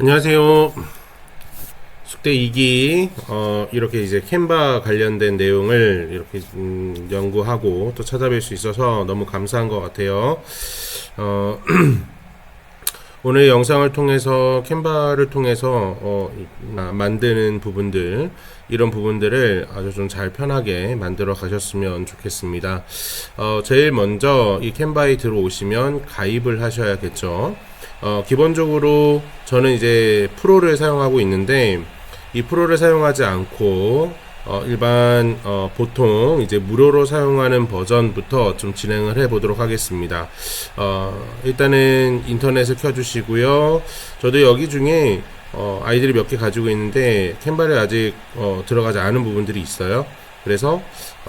안녕하세요. 숙제 2기 이렇게 이제 캔바 관련된 내용을 이렇게 연구하고 또 찾아뵐 수 있어서 너무 감사한 것 같아요. 오늘 영상을 통해서 캔바를 통해서 만드는 부분들, 이런 부분들을 아주 좀 잘 편하게 만들어 가셨으면 좋겠습니다. 제일 먼저 이 캔바에 들어오시면 가입을 하셔야겠죠. 기본적으로 저는 이제 프로를 사용하고 있는데, 이 프로를 사용하지 않고 일반 보통 이제 무료로 사용하는 버전부터 좀 진행을 해 보도록 하겠습니다. 일단은 인터넷을 켜주시고요. 저도 여기 중에 아이들이 몇 개 가지고 있는데 캔바에 아직 들어가지 않은 부분들이 있어요. 그래서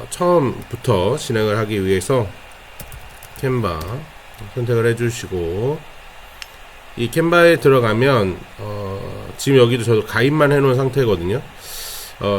처음부터 진행을 하기 위해서 캔바 선택을 해주시고, 이 캔바에 들어가면 지금 여기도 저도 가입만 해놓은 상태거든요.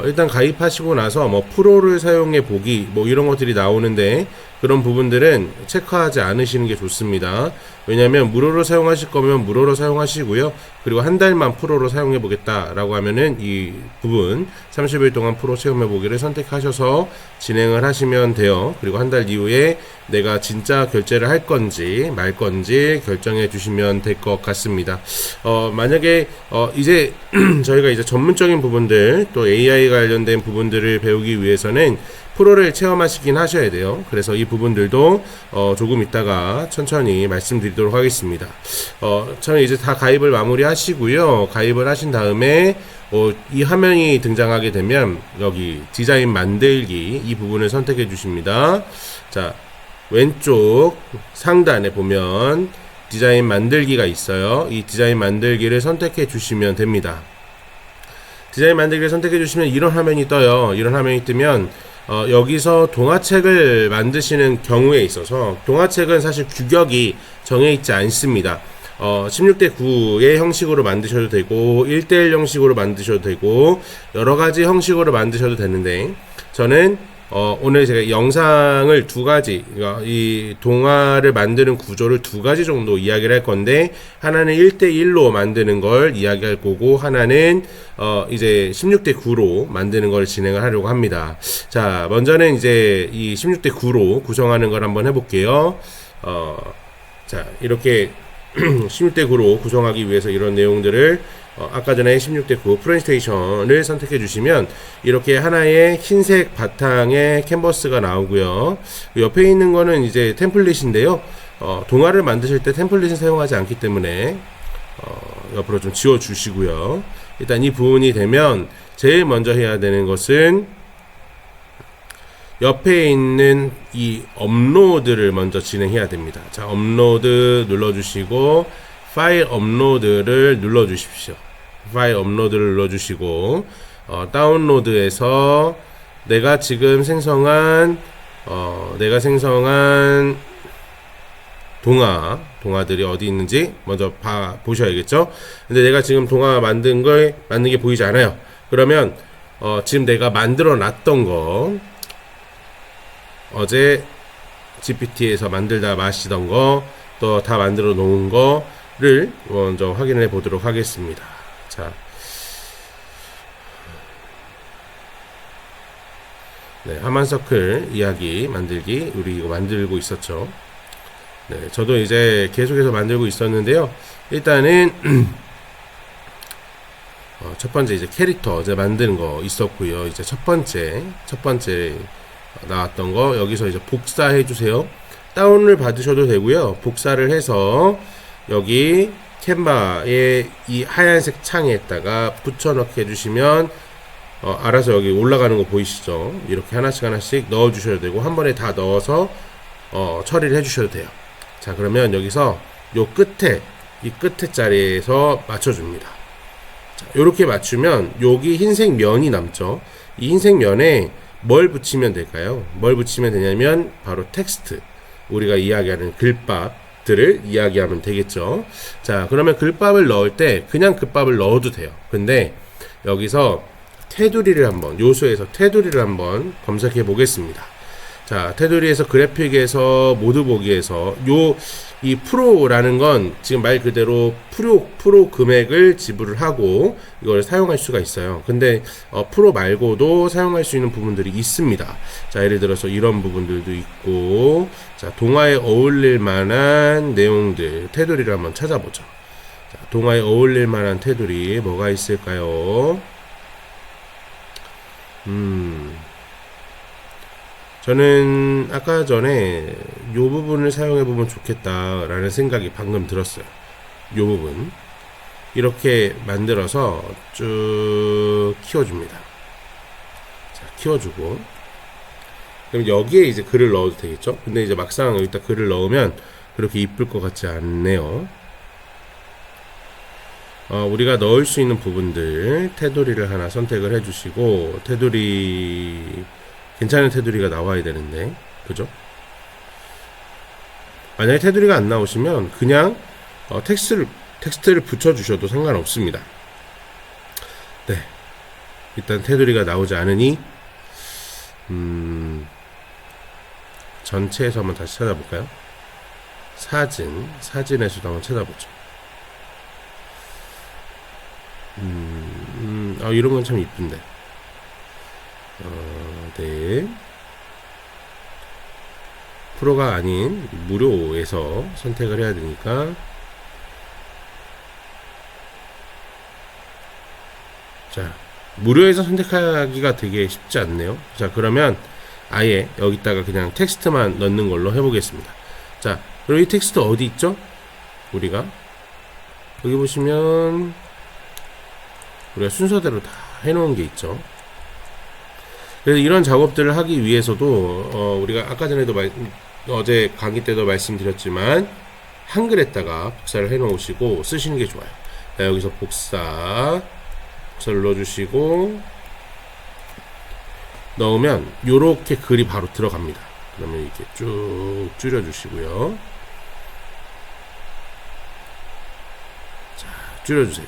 일단 가입하시고 나서 뭐 프로를 사용해 보기 뭐 이런 것들이 나오는데, 그런 부분들은 체크하지 않으시는 게 좋습니다. 왜냐하면 무료로 사용하실 거면 무료로 사용하시고요. 그리고 한 달만 프로로 사용해 보겠다라고 하면은 이 부분 30일 동안 프로 체험해 보기를 선택하셔서 진행을 하시면 돼요. 그리고 한 달 이후에 내가 진짜 결제를 할 건지 말 건지 결정해 주시면 될 것 같습니다. 만약에 이제 저희가 이제 전문적인 부분들, 또 AI 관련된 부분들을 배우기 위해서는 프로를 체험하시긴 하셔야 돼요. 그래서 이 부분들도 조금 있다가 천천히 말씀드리도록 하겠습니다. 저는 이제 다 가입을 마무리 하시고요. 가입을 하신 다음에 이 화면이 등장하게 되면 여기 디자인 만들기, 이 부분을 선택해 주십니다. 자, 왼쪽 상단에 보면 디자인 만들기가 있어요. 이 디자인 만들기를 선택해 주시면 됩니다. 디자인 만들기를 선택해 주시면 이런 화면이 떠요. 이런 화면이 뜨면 여기서 동화책을 만드시는 경우에 있어서, 동화책은 사실 규격이 정해 있지 않습니다. 16대 9의 형식으로 만드셔도 되고 1대1 형식으로 만드셔도 되고 여러 가지 형식으로 만드셔도 되는데, 저는 오늘 제가 영상을 두 가지, 이 동화를 만드는 구조를 두 가지 정도 이야기를 할 건데, 하나는 1대1로 만드는 걸 이야기할 거고, 하나는 이제 16대 9로 만드는 걸 진행을 하려고 합니다. 자, 먼저는 이제 이 16대 9로 구성하는 걸 한번 해볼게요. 자, 이렇게 16대 9로 구성하기 위해서 이런 내용들을 아까 전에 16대 9 프레젠테이션을 선택해 주시면 이렇게 하나의 흰색 바탕의 캔버스가 나오고요. 옆에 있는 거는 이제 템플릿인데요. 동화를 만드실 때 템플릿은 사용하지 않기 때문에 옆으로 좀 지워 주시고요. 일단 이 부분이 되면 제일 먼저 해야 되는 것은 옆에 있는 이 업로드를 먼저 진행해야 됩니다. 자, 업로드 눌러주시고 파일 업로드를 눌러주십시오. 파일 업로드를 눌러주시고 다운로드에서 내가 지금 생성한 동화들이 어디 있는지 먼저 보셔야겠죠. 근데 내가 지금 동화 만든 게 보이지 않아요. 그러면 지금 내가 만들어 놨던 거, 어제 GPT에서 만들다 마시던 거, 또 다 만들어 놓은 거를 먼저 확인해 보도록 하겠습니다. 자, 네, 하만서클 이야기 만들기, 우리 이거 만들고 있었죠. 네, 저도 이제 계속해서 만들고 있었는데요. 일단은 첫 번째 이제 캐릭터 이제 만드는 거 있었고요. 이제 첫 번째 나왔던 거 여기서 이제 복사해 주세요. 다운을 받으셔도 되고요. 복사를 해서 여기 캔바의 이 하얀색 창에다가 붙여넣기 해주시면 알아서 여기 올라가는 거 보이시죠? 이렇게 하나씩 넣어 주셔도 되고, 한 번에 다 넣어서 처리를 해 주셔도 돼요. 자, 그러면 여기서 요 끝에, 이 끝에 자리에서 맞춰줍니다. 자, 요렇게 맞추면 여기 흰색 면이 남죠. 이 흰색 면에 뭘 붙이면 될까요? 뭘 붙이면 되냐면 바로 텍스트, 우리가 이야기하는 글밥들을 이야기하면 되겠죠. 자, 그러면 글밥을 넣을 때 그냥 글밥을 넣어도 돼요. 근데 여기서 테두리를 한번, 요소에서 테두리를 한번 검색해 보겠습니다. 자, 테두리에서 그래픽에서 모두 보기에서 이 프로라는 건 지금 말 그대로 프로 금액을 지불을 하고 이걸 사용할 수가 있어요. 근데 프로 말고도 사용할 수 있는 부분들이 있습니다. 자, 예를 들어서 이런 부분들도 있고, 자, 동화에 어울릴 만한 내용들 테두리를 한번 찾아보죠. 자, 동화에 어울릴 만한 테두리 뭐가 있을까요? 저는 아까 전에 요 부분을 사용해 보면 좋겠다라는 생각이 방금 들었어요. 요 부분 이렇게 만들어서 쭉 키워줍니다. 자, 키워주고 그럼 여기에 이제 글을 넣어도 되겠죠? 근데 이제 막상 여기다 글을 넣으면 그렇게 이쁠 것 같지 않네요. 우리가 넣을 수 있는 부분들 테두리를 하나 선택을 해주시고, 테두리 괜찮은 테두리가 나와야 되는데, 그죠? 만약에 테두리가 안 나오시면 그냥 텍스트를 붙여주셔도 상관없습니다. 네, 일단 테두리가 나오지 않으니 전체에서 한번 다시 찾아볼까요? 사진에서도 한번 찾아보죠. 이런 건 참 이쁜데. 네. 프로가 아닌 무료에서 선택을 해야 되니까. 자, 무료에서 선택하기가 되게 쉽지 않네요. 자, 그러면 아예 여기다가 그냥 텍스트만 넣는 걸로 해보겠습니다. 자, 그럼 이 텍스트 어디 있죠? 우리가 여기 보시면 우리가 순서대로 다 해놓은 게 있죠. 그래서 이런 작업들을 하기 위해서도 우리가 아까 전에도 어제 강의 때도 말씀드렸지만 한글에다가 복사를 해놓으시고 쓰시는 게 좋아요. 자, 여기서 복사를 눌러주시고 넣으면 요렇게 글이 바로 들어갑니다. 그러면 이렇게 쭉 줄여주시고요. 자, 줄여주세요.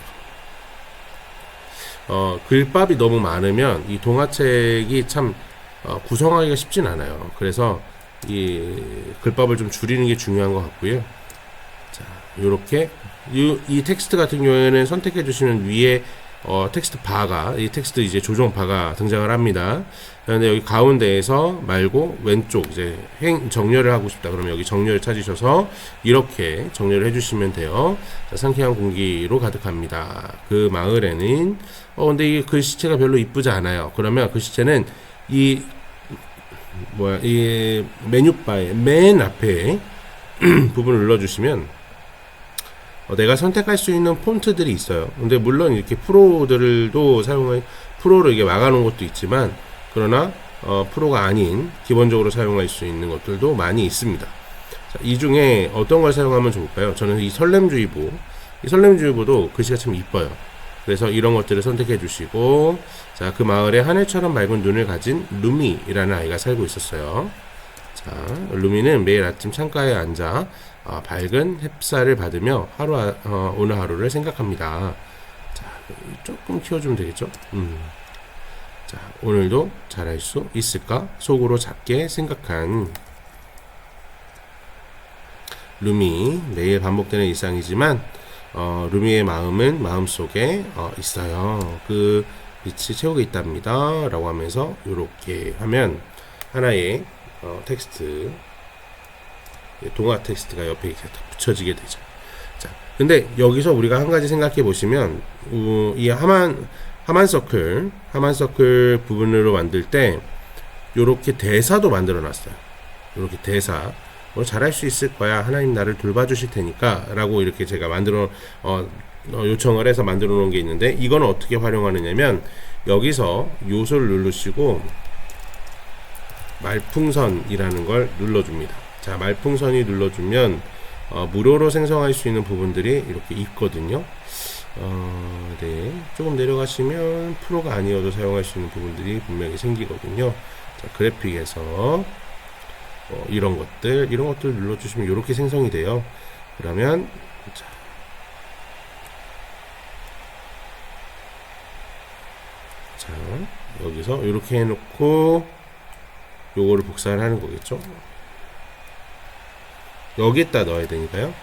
글밥이 너무 많으면 이 동화책이 참 구성하기가 쉽진 않아요. 그래서 이 글밥을 좀 줄이는 게 중요한 것 같고요. 자, 요렇게 이 텍스트 같은 경우에는 선택해 주시면 위에 텍스트 바가, 이 텍스트 이제 조정 바가 등장을 합니다. 그런데 여기 가운데에서 말고 왼쪽 이제 정렬을 하고 싶다 그러면 여기 정렬 찾으셔서 이렇게 정렬을 해주시면 돼요. 자, 상쾌한 공기로 가득합니다. 그 마을에는 근데 이 글씨체가 별로 이쁘지 않아요. 그러면 글씨체는 이 메뉴바의 맨 앞에 부분을 눌러주시면 내가 선택할 수 있는 폰트들이 있어요. 근데 물론 이렇게 프로들도 프로로 이게 막아놓은 것도 있지만, 그러나 프로가 아닌 기본적으로 사용할 수 있는 것들도 많이 있습니다. 자, 이 중에 어떤 걸 사용하면 좋을까요? 저는 이 설렘주의보도 글씨가 참 이뻐요. 그래서 이런 것들을 선택해 주시고, 자, 그 마을에 하늘처럼 맑은 눈을 가진 루미라는 아이가 살고 있었어요. 자, 루미는 매일 아침 창가에 앉아 밝은 햇살을 받으며 오늘 하루를 생각합니다. 자, 조금 키워주면 되겠죠? 자, 오늘도 잘할 수 있을까? 속으로 작게 생각한 루미. 매일 반복되는 일상이지만 루미의 마음은 마음속에 있어요. 그 빛이 채우고 있답니다. 라고 하면서 이렇게 하면 하나의 텍스트, 동화 텍스트가 옆에 이렇게 붙여지게 되죠. 자, 근데 여기서 우리가 한 가지 생각해 보시면, 이 하만 서클 부분으로 만들 때, 요렇게 대사도 만들어 놨어요. 요렇게 대사. 잘할 수 있을 거야. 하나님 나를 돌봐주실 테니까. 라고 이렇게 제가 요청을 해서 만들어 놓은 게 있는데, 이거는 어떻게 활용하느냐면, 여기서 요소를 누르시고, 말풍선이라는 걸 눌러줍니다. 자, 말풍선이 눌러주면 무료로 생성할 수 있는 부분들이 이렇게 있거든요. 네, 조금 내려가시면 프로가 아니어도 사용할 수 있는 부분들이 분명히 생기거든요. 자, 그래픽에서 이런 것들 눌러주시면 이렇게 생성이 돼요. 그러면 자, 여기서 이렇게 해놓고 요거를 복사를 하는 거겠죠. 여기에다 넣어야 되니까요.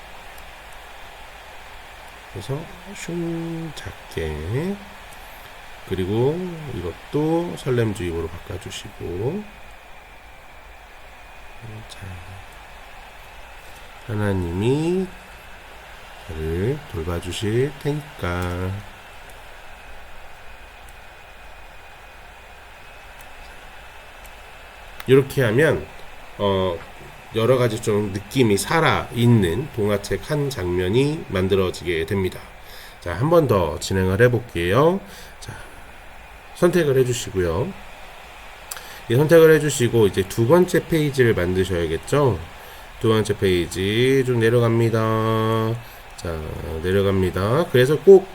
그래서 슝 작게, 그리고 이것도 설렘주입으로 바꿔주시고, 자, 하나님이 저를 돌봐주실 테니까. 이렇게 하면 여러 가지 좀 느낌이 살아있는 동화책 한 장면이 만들어지게 됩니다. 자, 한 번 더 진행을 해볼게요. 자, 선택을 해주시고요. 선택을 해주시고 이제 두 번째 페이지를 만드셔야겠죠. 두 번째 페이지 좀 내려갑니다. 자, 내려갑니다. 그래서 꼭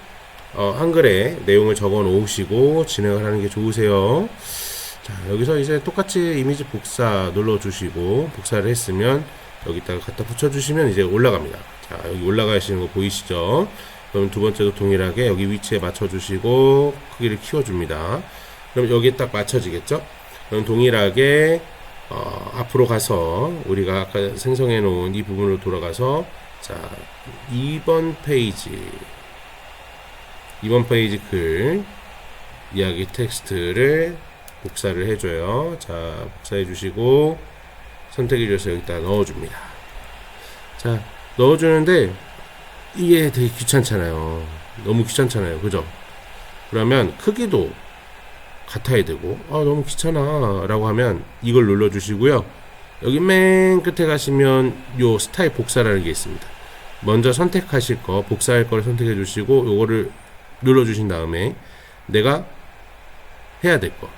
한글에 내용을 적어 놓으시고 진행을 하는 게 좋으세요. 자, 여기서 이제 똑같이 이미지 복사 눌러주시고, 복사를 했으면 여기다가 갖다 붙여주시면 이제 올라갑니다. 자, 여기 올라가시는 거 보이시죠? 그럼 두 번째도 동일하게 여기 위치에 맞춰주시고 크기를 키워줍니다. 그럼 여기에 딱 맞춰지겠죠? 그럼 동일하게 앞으로 가서 우리가 아까 생성해 놓은 이 부분으로 돌아가서, 자, 2번 페이지 글 이야기 텍스트를 복사를 해줘요. 자, 복사해 주시고 선택해 주셔서 여기다 넣어줍니다. 자, 넣어주는데 이게 되게 귀찮잖아요. 너무 귀찮잖아요. 그죠? 그러면 크기도 같아야 되고, 너무 귀찮아 라고 하면 이걸 눌러주시고요. 여기 맨 끝에 가시면 요 스타일 복사라는 게 있습니다. 먼저 선택하실 거, 복사할 거를 선택해 주시고 요거를 눌러주신 다음에 내가 해야 될 거,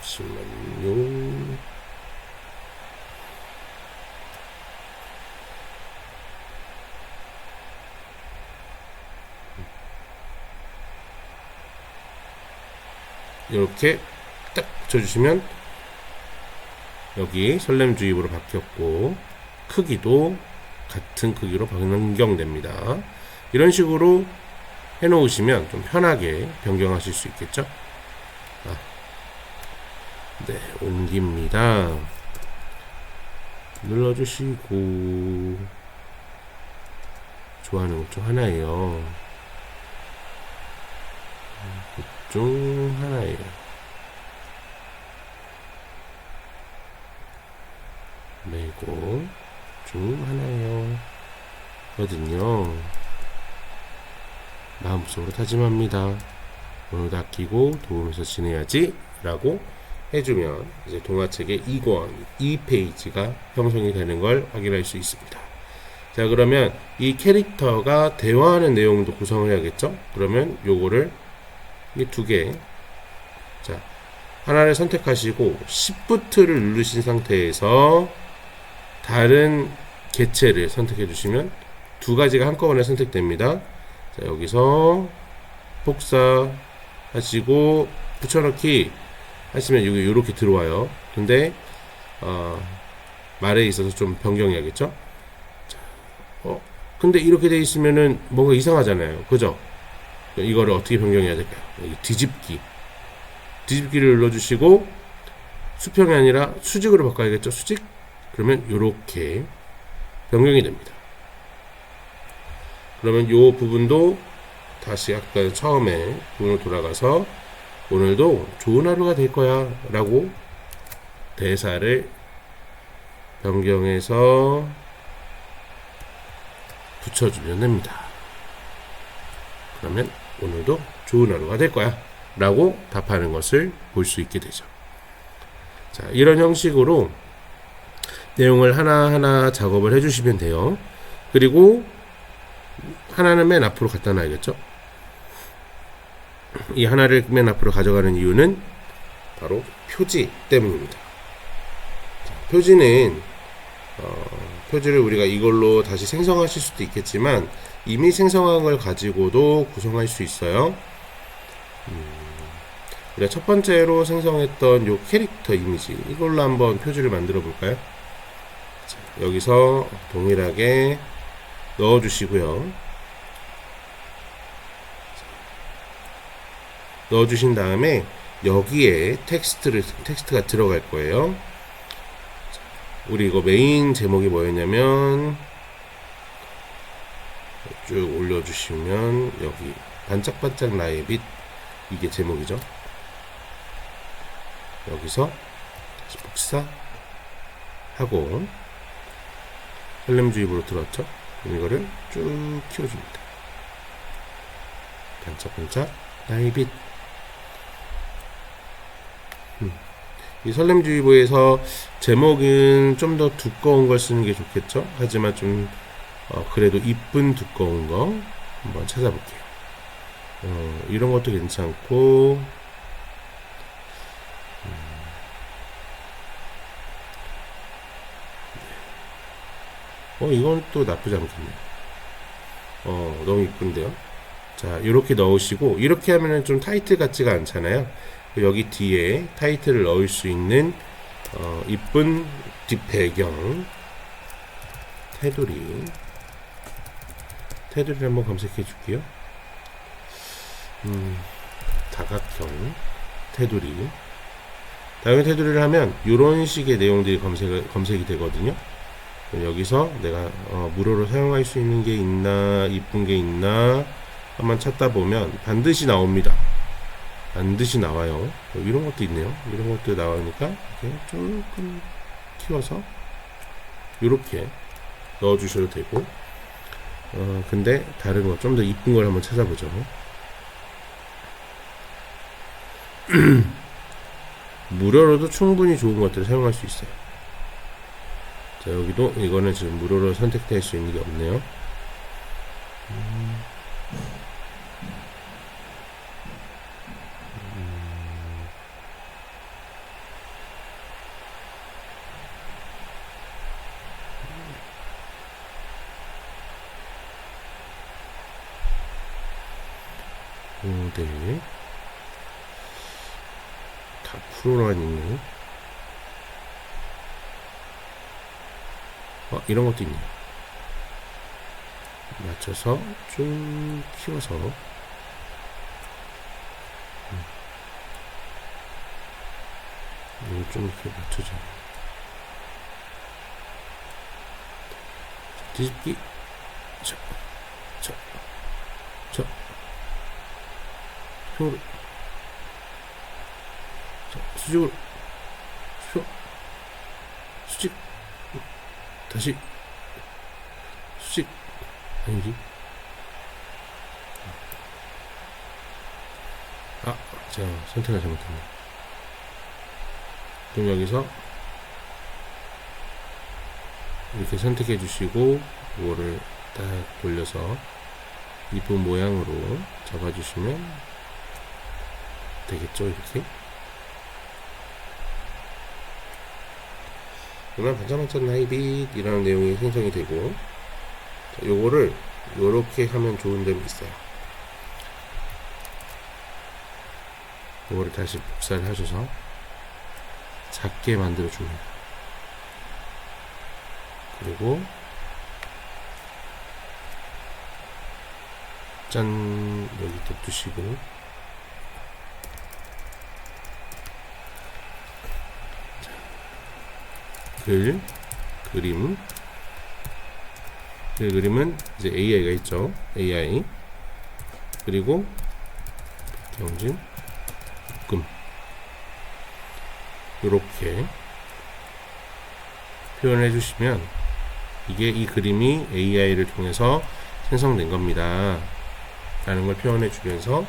잠시만요. 이렇게 딱 붙여주시면 여기 설렘주입으로 바뀌었고 크기도 같은 크기로 변경됩니다. 이런 식으로 해놓으시면 좀 편하게 변경하실 수 있겠죠. 네, 옮깁니다. 눌러주시고, 좋아하는 것 중 하나예요. 중 하나예요. 매고 중 하나예요. 거든요. 마음속으로 다짐합니다. 오늘도 아끼고 도우면서 지내야지 라고 해주면 이제 동화책의 2권 2페이지가 형성이 되는 걸 확인할 수 있습니다. 자, 그러면 이 캐릭터가 대화하는 내용도 구성을 해야겠죠. 그러면 요거를 이 두 개, 자, 하나를 선택하시고 Shift를 누르신 상태에서 다른 개체를 선택해 주시면 두 가지가 한꺼번에 선택됩니다. 자, 여기서 복사 하시고 붙여넣기 하시면 여기 이렇게 들어와요. 근데 말에 있어서 좀 변경해야겠죠. 자, 근데 이렇게 돼 있으면은 뭔가 이상하잖아요. 그죠? 이거를 어떻게 변경해야 될까요? 여기 뒤집기를 눌러주시고 수평이 아니라 수직으로 바꿔야겠죠. 수직. 그러면 이렇게 변경이 됩니다. 그러면 이 부분도 다시 아까 처음에 부분으로 돌아가서 오늘도 좋은 하루가 될 거야 라고 대사를 변경해서 붙여주면 됩니다. 그러면 오늘도 좋은 하루가 될 거야 라고 답하는 것을 볼 수 있게 되죠. 자, 이런 형식으로 내용을 하나하나 작업을 해주시면 돼요. 그리고 하나는 맨 앞으로 갖다 놔야겠죠. 이 하나를 맨 앞으로 가져가는 이유는 바로 표지 때문입니다. 자, 표지는 표지를 우리가 이걸로 다시 생성하실 수도 있겠지만 이미 생성한 걸 가지고도 구성할 수 있어요. 우리가 첫 번째로 생성했던 요 캐릭터 이미지, 이걸로 한번 표지를 만들어 볼까요? 자, 여기서 동일하게 넣어 주시고요. 넣어 주신 다음에 여기에 텍스트가 들어갈 거예요. 우리 이거 메인 제목이 뭐였냐면 쭉 올려주시면 여기 반짝반짝 나의 빛, 이게 제목이죠. 여기서 다시 복사하고 헬름주입으로 들었죠. 그럼 이거를 쭉 키워줍니다. 반짝반짝 나의 빛. 이 설렘주의보에서 제목은 좀 더 두꺼운 걸 쓰는 게 좋겠죠. 하지만 좀 그래도 이쁜 두꺼운 거 한번 찾아볼게요. 이런 것도 괜찮고, 이건 또 나쁘지 않겠네요. 너무 이쁜데요. 자, 이렇게 넣으시고, 이렇게 하면은 좀 타이틀 같지가 않잖아요. 여기 뒤에 타이틀을 넣을 수 있는 이쁜 뒷배경 테두리를 한번 검색해 줄게요. 다각형 테두리. 다각형 테두리를 하면 이런 식의 내용들이 검색이 되거든요. 여기서 내가 무료로 사용할 수 있는 게 있나, 이쁜 게 있나 한번 찾다 보면 반드시 나옵니다. 반드시 나와요. 이런 것도 있네요. 이런 것도 나오니까 이렇게 조금 키워서 이렇게 넣어주셔도 되고, 근데 다른 거 좀 더 이쁜 걸 한번 찾아보죠. 무료로도 충분히 좋은 것들을 사용할 수 있어요. 자, 여기도 이거는 지금 무료로 선택될 수 있는 게 없네요. 모델 다 프로만 있네. 이런 것도 있네요. 맞춰서 좀 키워서 이거 좀 이렇게 맞춰줘. 뒤집기. 자, 표를. 자, 수직으로. 수직. 다시. 수직. 아니지. 제가 선택을 잘못했네. 그럼 여기서 이렇게 선택해 주시고, 이거를 딱 돌려서 이쁜 모양으로 잡아주시면 되겠죠, 이렇게. 그러면 반짝반짝 나의 빛 이라는 내용이 생성이 되고, 자, 요거를 요렇게 하면 좋은 점이 있어요. 요거를 다시 복사를 하셔서 작게 만들어 줍니다. 그리고 짠, 여기 또 두시고, 그림은 이제 AI가 있죠. AI. 그리고 경진 묶음. 이렇게 표현해 주시면 이게 이 그림이 AI를 통해서 생성된 겁니다 라는 걸 표현해 주면서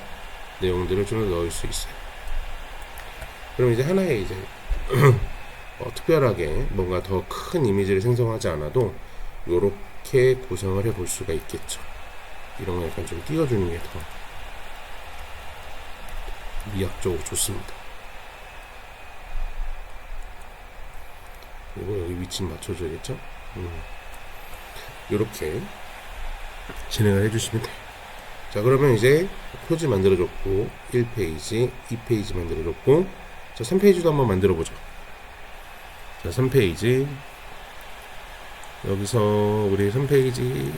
내용들을 좀 넣을 수 있어요. 그럼 이제 하나의 이제 특별하게 뭔가 더 큰 이미지를 생성하지 않아도 이렇게 구성을 해 볼 수가 있겠죠. 이런 거 약간 좀 띄워주는 게 더 미학적으로 좋습니다. 그리고 여기 위치 맞춰줘야겠죠. 이렇게 진행을 해주시면 돼요. 자, 그러면 이제 표지 만들어줬고 1페이지, 2페이지 만들어줬고, 자, 3페이지도 한번 만들어보죠. 자, 3페이지. 여기서 우리 3페이지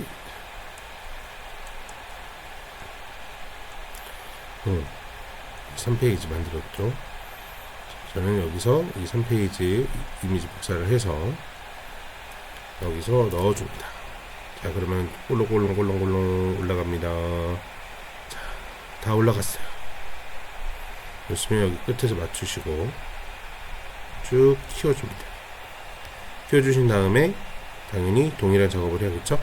3페이지 만들었죠. 저는 여기서 이 3페이지 이미지 복사를 해서 여기서 넣어줍니다. 자, 그러면 꼴렁꼴렁꼴렁꼴렁 올라갑니다. 자, 다 올라갔어요. 그렇으면 여기 끝에서 맞추시고 쭉 키워줍니다. 키워주신 다음에 당연히 동일한 작업을 해야겠죠?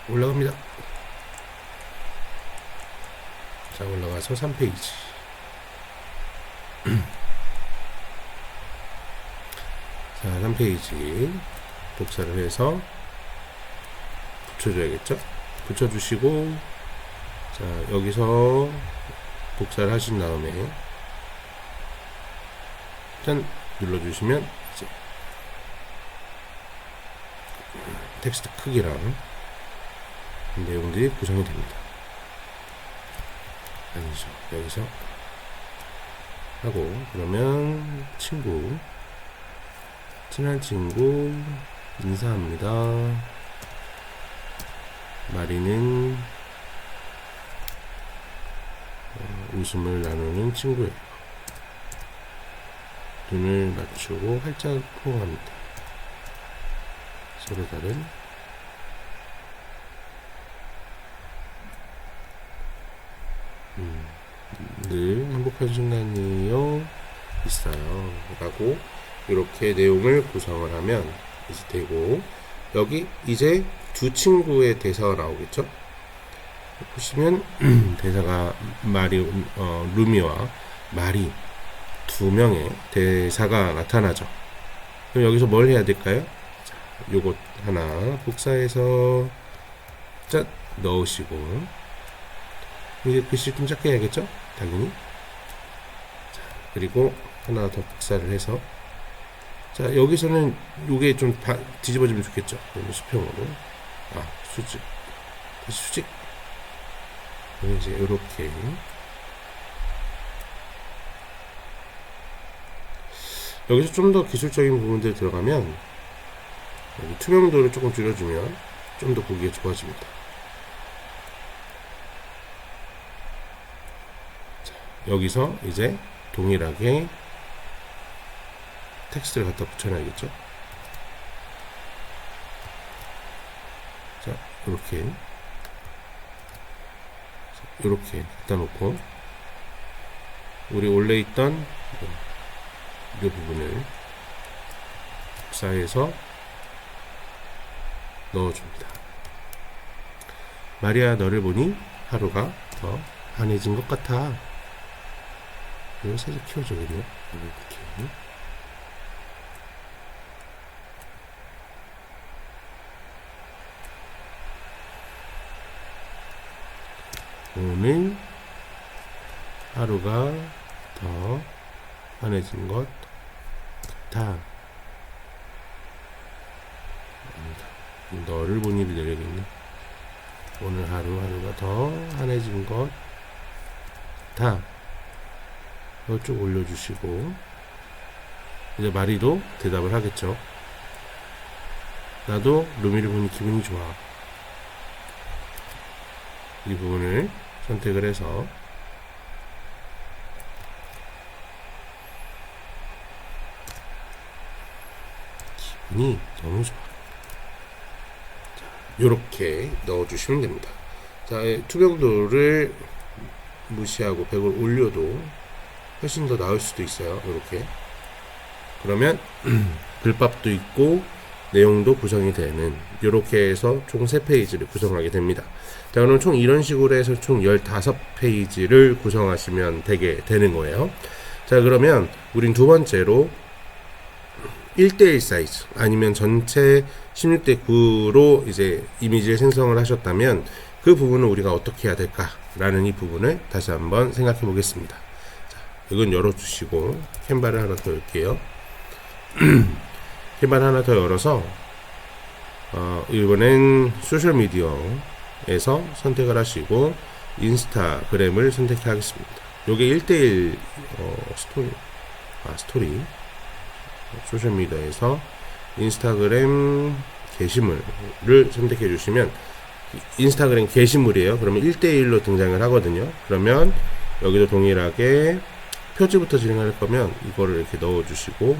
올라갑니다. 자, 올라가서 3페이지. 자, 3페이지 복사를 해서 붙여줘야겠죠? 붙여주시고, 자, 여기서 복사를 하신 다음에 짠 눌러주시면 이제 텍스트 크기랑 내용들이 구성이 됩니다. 아니죠. 여기서 하고, 그러면 친구, 친한 친구 인사합니다. 마리는 웃음을 나누는 친구예요. 눈을 맞추고 활짝 포옹합니다. 서로 다른 늘 행복한 순간이요 있어요 라고 이렇게 내용을 구성을 하면 이제 되고, 여기 이제 두 친구의 대사가 나오겠죠. 보시면 대사가 루미와 마리 두 명의 대사가 나타나죠. 그럼 여기서 뭘 해야 될까요? 자, 요것 하나 복사해서 짠 넣으시고, 이게 글씨 좀 작게 해야겠죠? 당연히. 자, 그리고 하나 더 복사를 해서, 자, 여기서는 요게 좀 뒤집어지면 좋겠죠? 그러면 수평으로. 수직. 다시 수직. 이제 이렇게. 여기서 좀 더 기술적인 부분들 들어가면, 여기 투명도를 조금 줄여주면 좀 더 보기가 좋아집니다. 자, 여기서 이제 동일하게 텍스트를 갖다 붙여놔야겠죠. 자, 이렇게 갖다 놓고, 우리 원래 있던 이 부분을 복사해서 넣어줍니다. 마리아, 너를 보니 하루가 더 환해진 것 같아. 이거 살짝 키워줘야겠네요. 이렇게. 오늘 하루가 더 환해진 것 같아. 너를 보니를 내려야겠네. 오늘 하루가 더 환해진 것 같아. 이거 쭉 올려주시고, 이제 마리도 대답을 하겠죠. 나도 루미를 보니 기분이 좋아. 이 부분을 선택을 해서 기분이 너무 좋아. 자, 요렇게 넣어주시면 됩니다. 자, 투명도를 무시하고 100을 올려도 훨씬 더 나을 수도 있어요. 요렇게. 그러면 글밥도 있고 내용도 구성이 되는, 요렇게 해서 총 3페이지를 구성하게 됩니다. 자, 그럼 총 이런 식으로 해서 총 15페이지를 구성하시면 되는 거예요. 자, 그러면 우린 두 번째로 1대1 사이즈 아니면 전체 16대 9로 이제 이미지를 생성을 하셨다면 그 부분을 우리가 어떻게 해야 될까라는 이 부분을 다시 한번 생각해 보겠습니다. 자, 이건 열어주시고 캔바를 하나 더 열게요. 캔바를 하나 더 열어서 이번엔 소셜미디어에서 선택을 하시고 인스타그램을 선택하겠습니다. 요게 1대1 스토리 소셜미디어에서 인스타그램 게시물을 선택해 주시면 인스타그램 게시물이에요. 그러면 1대1로 등장을 하거든요. 그러면 여기도 동일하게 표지부터 진행할 거면 이거를 이렇게 넣어 주시고,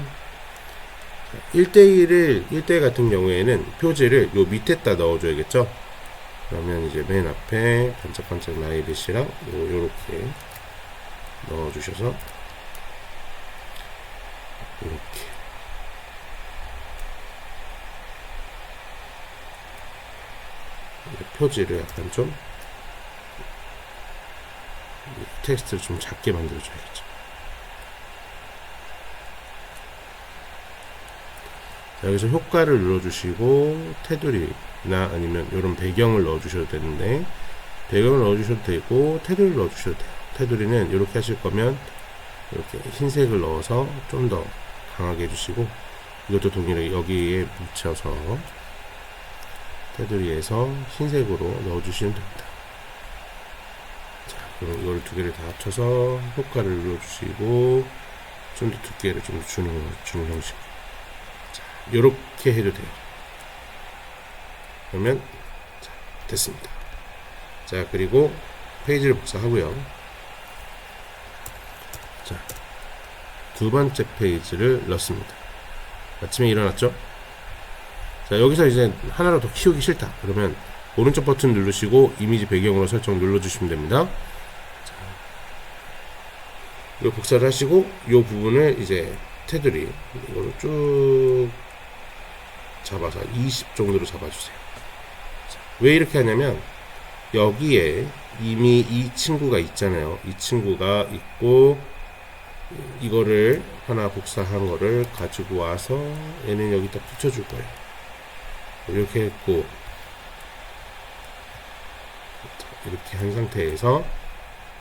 1대1 같은 경우에는 표지를 요 밑에다 넣어줘야겠죠. 그러면 이제 맨 앞에 반짝반짝 라이빗이랑 요렇게 넣어주셔서 이렇게 표지를 약간 좀 텍스트를 좀 작게 만들어줘야겠죠. 자, 여기서 효과를 눌러주시고 테두리나 아니면 이런 배경을 넣어주셔도 되는데 배경을 넣어주셔도 되고 테두리를 넣어주셔도 돼요. 테두리는 이렇게 하실 거면 이렇게 흰색을 넣어서 좀 더 강하게 해주시고 이것도 동일하게 여기에 묻혀서 테두리에서 흰색으로 넣어주시면 됩니다. 자, 그럼 이걸 두 개를 다 합쳐서 효과를 눌러주시고 좀 더 두께를 좀 주는 형식. 자, 이렇게 해도 돼요. 그러면 자, 됐습니다. 자, 그리고 페이지를 복사하고요. 자, 두 번째 페이지를 넣습니다. 아침에 일어났죠? 자, 여기서 이제 하나로 더 키우기 싫다. 그러면 오른쪽 버튼 누르시고 이미지 배경으로 설정 눌러주시면 됩니다. 자, 이 복사를 하시고 이 부분을 이제 테두리 이걸로 쭉 잡아서 20 정도로 잡아주세요. 자, 왜 이렇게 하냐면 여기에 이미 이 친구가 있잖아요. 이 친구가 있고 이거를 하나 복사한 거를 가지고 와서 얘는 여기다 붙여줄 거예요. 이렇게 했고 이렇게 한 상태에서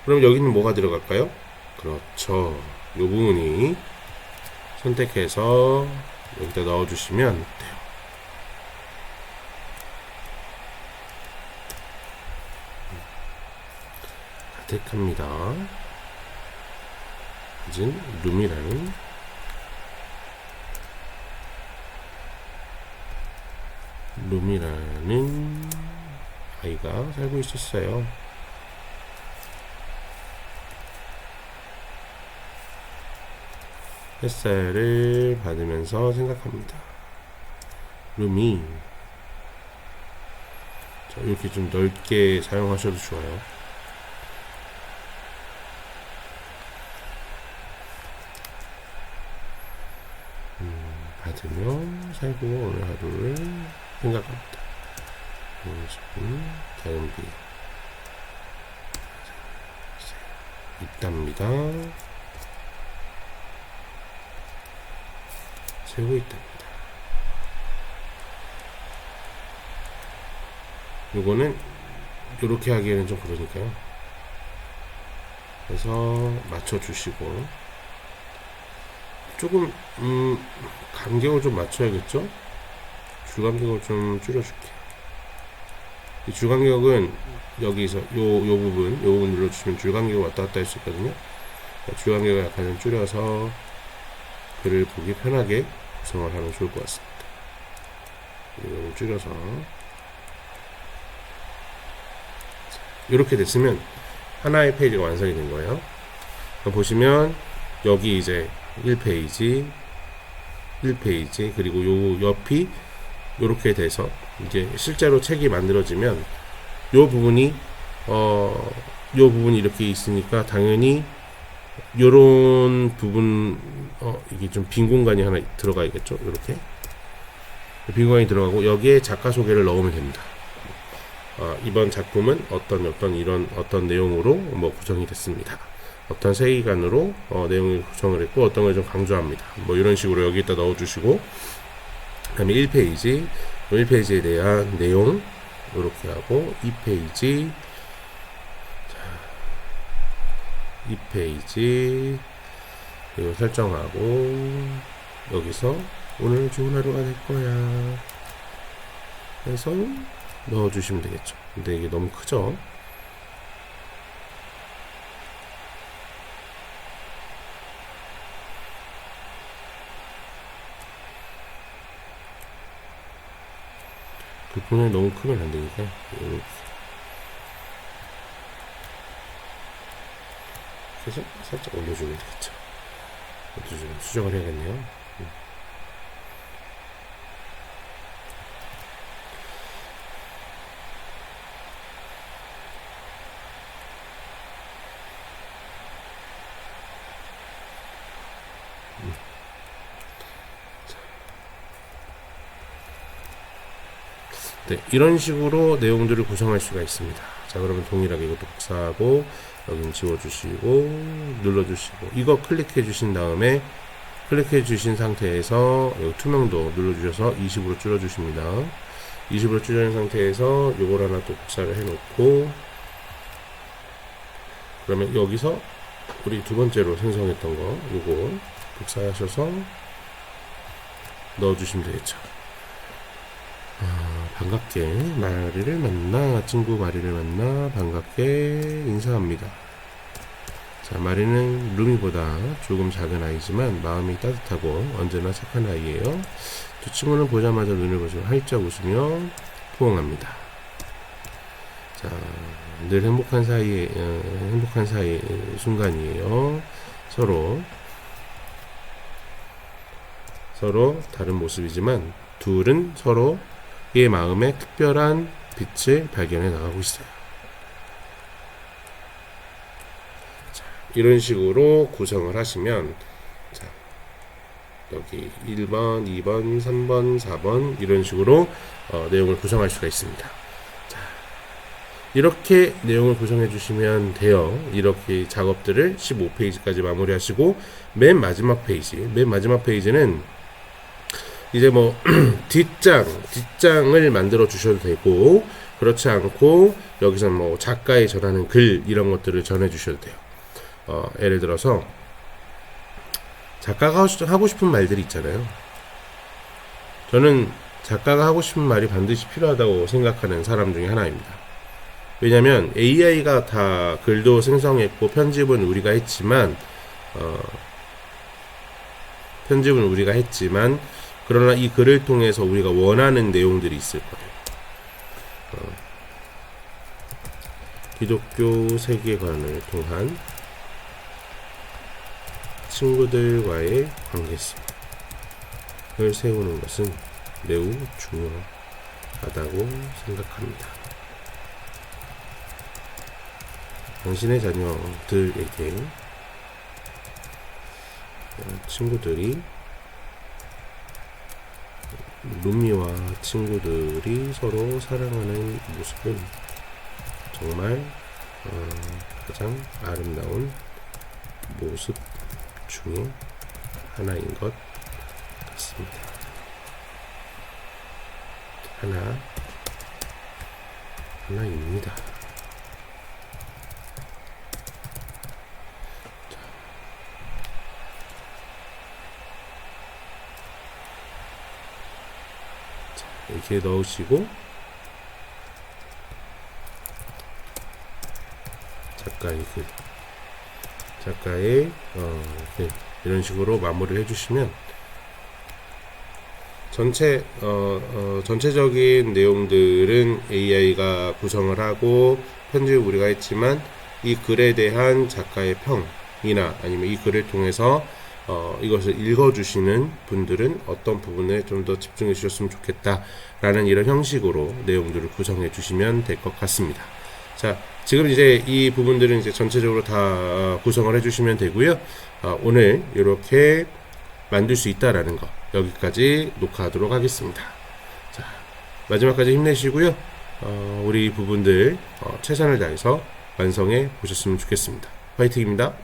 그럼 여기는 뭐가 들어갈까요? 그렇죠. 이 부분이 선택해서 여기다 넣어주시면 돼요. 가득합니다. 이젠 룸이라는 아이가 살고 있었어요. 햇살을 받으면서 생각합니다. 룸이 자, 이렇게 좀 넓게 사용하셔도 좋아요. 받으며 살고 오늘 하루를 생각합니다. 자연비 있답니다. 세고 있답니다. 요거는 요렇게 하기에는 좀 그러니까요. 그래서 맞춰주시고 조금 간격을 좀 맞춰야겠죠? 줄 간격을 좀 줄여줄게요. 이 줄 간격은 여기서 요 부분 눌러주시면 줄 간격을 왔다 갔다 할 수 있거든요. 줄 간격을 약간 좀 줄여서 글을 보기 편하게 구성을 하면 좋을 것 같습니다. 이걸 줄여서 이렇게 됐으면 하나의 페이지가 완성이 된 거예요. 보시면 여기 이제 1페이지 그리고 요 옆이 요렇게 돼서 이제 실제로 책이 만들어지면 요 부분이 이렇게 있으니까 당연히 요런 부분 이게 좀 빈 공간이 하나 들어가야겠죠. 이렇게 빈 공간이 들어가고 여기에 작가 소개를 넣으면 됩니다. 이번 작품은 어떤 내용으로 뭐 구성이 됐습니다. 어떤 세계관으로 내용을 구성을 했고 어떤 걸 좀 강조합니다. 뭐 이런 식으로 여기다 넣어주시고 그다음에 1페이지에 대한 내용 이렇게 하고 2페이지 이거 설정하고 여기서 오늘 좋은 하루가 될 거야 해서 넣어주시면 되겠죠. 근데 이게 너무 크죠? 그 부분이 너무 크면 안 되니까 이렇게 해서 살짝 올려주면 되겠죠. 이것도 좀 수정을 해야겠네요. 네, 이런 식으로 내용들을 구성할 수가 있습니다. 자, 그러면 동일하게 이것도 복사하고 여긴 지워주시고 눌러주시고 이거 클릭해 주신 다음에 클릭해 주신 상태에서 여기 투명도 눌러주셔서 20으로 줄여주십니다. 20으로 줄여진 상태에서 요걸 하나 또 복사를 해놓고 그러면 여기서 우리 두 번째로 생성했던 거 요거 복사하셔서 넣어주시면 되겠죠. 반갑게 마리를 만나 친구 마리를 만나 반갑게 인사합니다. 자, 마리는 루미보다 조금 작은 아이지만 마음이 따뜻하고 언제나 착한 아이예요. 두 친구는 보자마자 눈을 보시며 활짝 웃으며 포옹합니다. 자, 늘 행복한 사이 순간이에요. 서로 다른 모습이지만 둘은 서로의 마음에 특별한 빛을 발견해 나가고 있어요. 자, 이런 식으로 구성을 하시면 자, 여기 1번, 2번, 3번, 4번 이런 식으로 내용을 구성할 수가 있습니다. 자, 이렇게 내용을 구성해 주시면 돼요. 이렇게 작업들을 15페이지까지 마무리하시고 맨 마지막 페이지는 이제 뭐 뒷장을 만들어 주셔도 되고 그렇지 않고 여기서 뭐 작가의 전하는 글 이런 것들을 전해 주셔도 돼요. 예를 들어서 작가가 하고 싶은 말들이 있잖아요. 저는 작가가 하고 싶은 말이 반드시 필요하다고 생각하는 사람 중에 하나입니다. 왜냐면 AI가 다 글도 생성했고 편집은 우리가 했지만 그러나 이 글을 통해서 우리가 원하는 내용들이 있을 거예요. 기독교 세계관을 통한 친구들과의 관계성을 세우는 것은 매우 중요하다고 생각합니다. 당신의 자녀들에게 친구들이 루미와 친구들이 서로 사랑하는 모습은 정말 가장 아름다운 모습 중에 하나인 것 같습니다. 하나입니다. 이렇게 넣으시고 작가의 글 이런 식으로 마무리를 해주시면 전체적인 내용들은 AI가 구성을 하고 편집을 우리가 했지만 이 글에 대한 작가의 평이나 아니면 이 글을 통해서 이것을 읽어주시는 분들은 어떤 부분에 좀 더 집중해 주셨으면 좋겠다라는 이런 형식으로 내용들을 구성해 주시면 될 것 같습니다. 자, 지금 이제 이 부분들은 이제 전체적으로 다 구성을 해 주시면 되고요. 오늘 이렇게 만들 수 있다라는 거 여기까지 녹화하도록 하겠습니다. 자, 마지막까지 힘내시고요. 우리 부분들 최선을 다해서 완성해 보셨으면 좋겠습니다. 화이팅입니다.